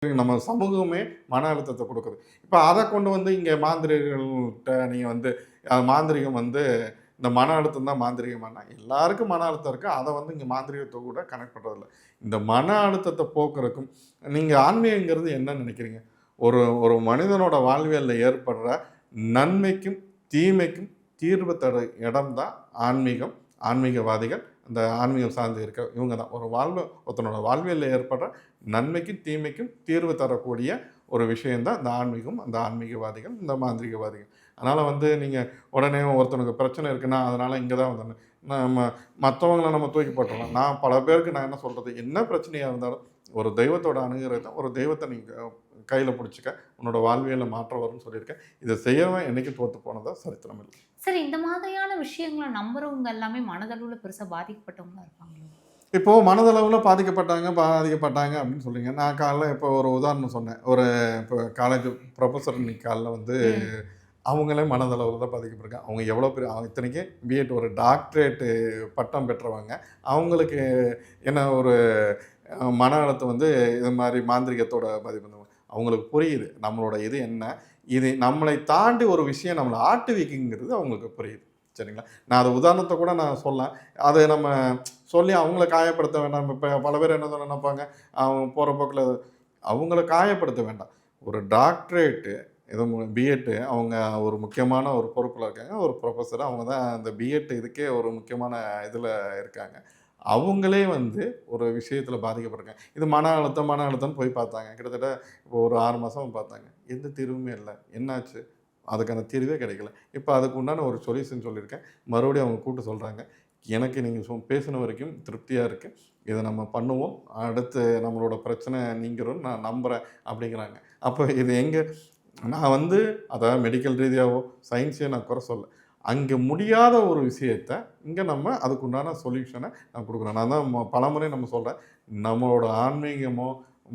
நம்ம சமூகமே மன அழுத்தத்த குடுக்குது. இப்ப அத கொண்டு வந்து இங்க மாந்திரிகர்கள்ட்ட நீங்க வந்து மாந்திரீகம் வந்து இந்த மன அழுத்தம் தான் மாந்திரீகமானா, எல்லாருக்கும் மன அழுத்தம் இருக்கு. அத வந்து இங்க மாந்திரீகத்த கூட கனெக்ட் பண்றதில்ல. இந்த மன அழுத்தத்த போக்குறதுக்கும் நீங்க ஆன்மீகங்கிறது என்ன நினைக்கிறீங்க? ஒரு ஒரு மனிதனோட வாழ்வியல்ல ஏற்படுற நன்மைக்கும், தீமைக்கும் தீர்வு தர இடம் தான் ஆன்மீகம், ஆன்மீகவாதிகள், அந்த ஆன்மீகம் சார்ந்து இருக்க இவங்க தான். ஒருத்தனோட வாழ்வியல்ல ஏற்படுற நன்மைக்கும், தீமைக்கும் தீர்வு தரக்கூடிய ஒரு விஷயம் தான் இந்த ஆன்மீகம், அந்த ஆன்மீகவாதிகள், இந்த மாந்திரீகவாதிகள். அதனால வந்து நீங்க உடனே ஒருத்தனுக்கு பிரச்சனை இருக்குன்னா, அதனால இங்க தான் வந்தேன்னு நம்ம மத்தவங்கள நம்ம தூக்கி போட்டுறலாம். நான் பல பேருக்கு நான் என்ன சொல்றது, என்ன பிரச்சனையா இருந்தாலும் ஒரு தெய்வத்தோட அணுகுறத ஒரு தெய்வத்த நீங்க கையில புடிச்சுக்க, உன்னோட வாழ்வியல்ல மாற்றம் வரும்னு சொல்லியிருக்கேன். இத செய்யறவன் என்னைக்கும் தோத்து போனதா சரித்திரம் இல்ல. சரி, இந்த மாதிரியான விஷயங்கள நம்புறவங்க எல்லாமே மனதளவுல பெருசா பாதிக்கப்பட்டவங்களா இருப்பாங்களோ? இப்போ மனதளவுல பாதிக்கப்பட்டாங்க அப்படின்னு சொல்றீங்க. நான் காலைல இப்போ ஒரு உதாரணம் சொன்னேன். இப்போ காலேஜ் புரொஃபசர் இன்னைக்கு காலைல வந்து ம். அவங்களே மனதளவுல தான் பாதிக்கப்பட்டிருக்காங்க. அவங்க எவ்வளோ பெரிய இத்தனைக்கும் பிஎட் ஒரு டாக்டரேட் பட்டம் பெற்றவங்க. அவங்களுக்கு என்ன ஒரு மன அழுத்தம் வந்து இது மாரி மாந்திரீகத்தோட பாதிப்பு. அவங்களுக்கு புரியுது. நம்மளோட இது என்ன? இது நம்மளை தாண்டி ஒரு விஷயம் நம்மள ஆட்டு வைக்குங்கிறது அவங்களுக்கு புரியுது. சரிங்களா? நான் அத உதாரணத்த கூட நான் சொல்லலாம். அத நம்ம சொல்லி அவங்கள காயப்படுத்த வேண்டாம். இப்ப பல பேர் என்ன நெனைப்பாங்க, அவங்க போற போக்குல அவங்கள காயப்படுத்த வேண்டாம். ஒரு டாக்டரேட்டு ஏதோ பிஎட் அவங்க ஒரு முக்கியமான ஒரு பொறுப்புல இருக்காங்க. ஒரு புரொஃபசர். அவங்க தான் அந்த பிஎட் இதுக்கே ஒரு முக்கியமான இதுல இருக்காங்க. அவங்களே வந்து ஒரு விஷயத்துல பாதிக்கப்பட்டிருக்காங்க. இது மன அழுத்தம்னு போய் பார்த்தாங்க. கிட்டத்தட்ட இப்போ ஒரு 6 மாசமா பார்த்தாங்க. எந்த தீர்வுமே இல்ல. என்னாச்சு? அதுக்கான தீர்வே கிடைக்கல. இப்ப அதுக்கு உண்டான ஒரு சொல்யூஷன் சொல்லியிருக்கேன். மறுபடியும் அவங்க கூப்பிட்டு சொல்றாங்க. எனக்கு நீங்க பேசின வரைக்கும் திருப்தியா இருக்கு. இத நம்ம பண்ணுவோம். அடுத்து நம்மளோட பிரச்சனை நீங்கிரும்னு நான் நம்புறேன் அப்படிங்கிறாங்க. அப்ப இது எங்க நான் வந்து அதாவது மெடிக்கல் ரீதியாவோ, சயின்ஸையோ நான் குறை சொல்லல. அங்க முடியாத ஒரு விஷயத்த, இங்க நம்ம அதுக்குண்டான சொல்யூஷன நான் குடுக்குறோம். நான் தான் பலமுறை நம்ம சொல்றேன். நம்மளோட ஆன்மீகமோ,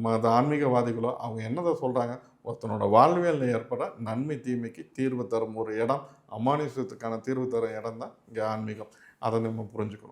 மத ஆன்மீகவாதிகளோ அவங்க என்னத சொல்றாங்க? ஒருத்தனோட வாழ்வியல்ல ஏற்படுற நன்மை, தீமைக்கு தீர்வு தரும் ஒரு இடம், அமானுஷ்யத்துக்கான தீர்வு தரும் இடம் தான் இங்க ஆன்மீகம். அத நம்ம புரிஞ்சுக்கணும்.